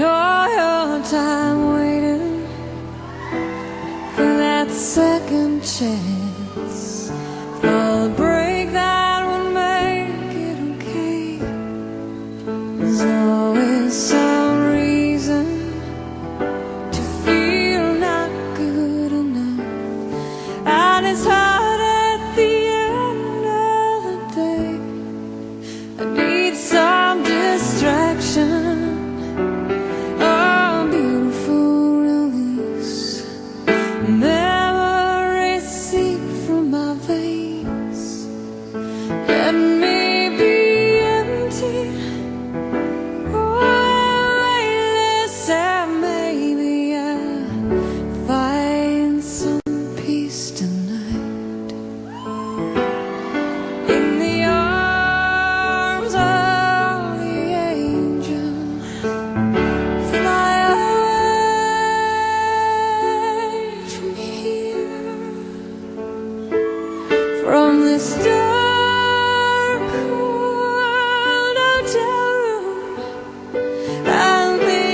all your time waiting for that second chance, for the break that would make it okay. There's always some reason to feel not good enough, and it's hard at the end of the day. I need some distraction, a beautiful release. Memories seep from my veins. Let me be empty, weightless, and maybe I'll find some peace tonight in the arms of the angel. Fly away from here, from this dark, cold hotel room, and the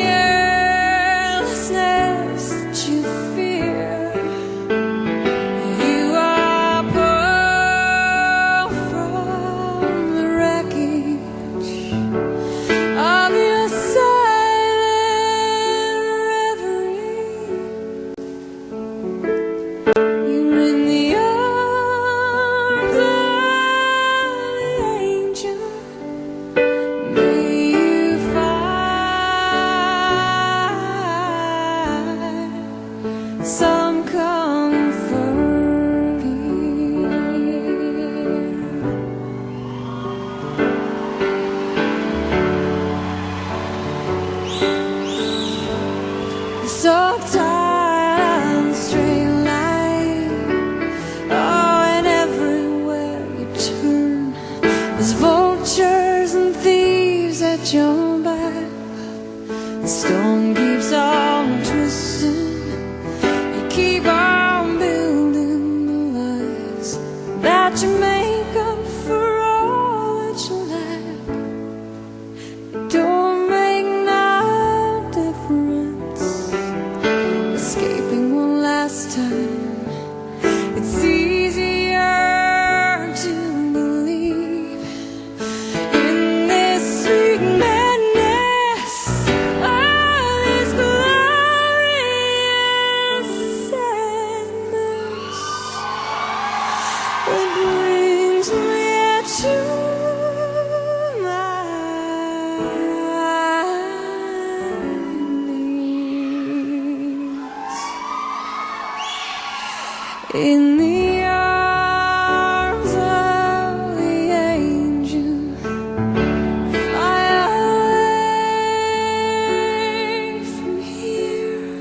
airlessness that you fear. You are pulled from the wreckage of your silent reverie. You're in the arms of the angel. May you find some comfort here. So tired of the straight line, oh, and everywhere you turn, there's vultures and thieves at your back. The storm keeps on twisting. You keep on building the lies that you make up for all that you lack. It don't make no difference escaping one last time. It's easier to believe in this sweet madness, all this glorious sadness that brings me to my knees. In the arms of the angel, fly away from here,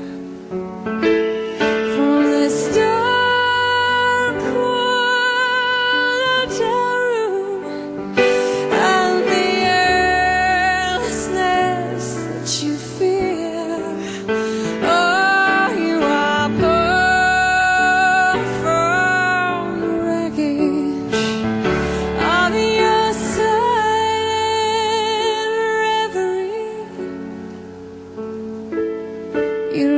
from this dark, cold hotel room, and the airlessness that you fear. Oh, you are pulled from the wreckage of your silent reverie. You're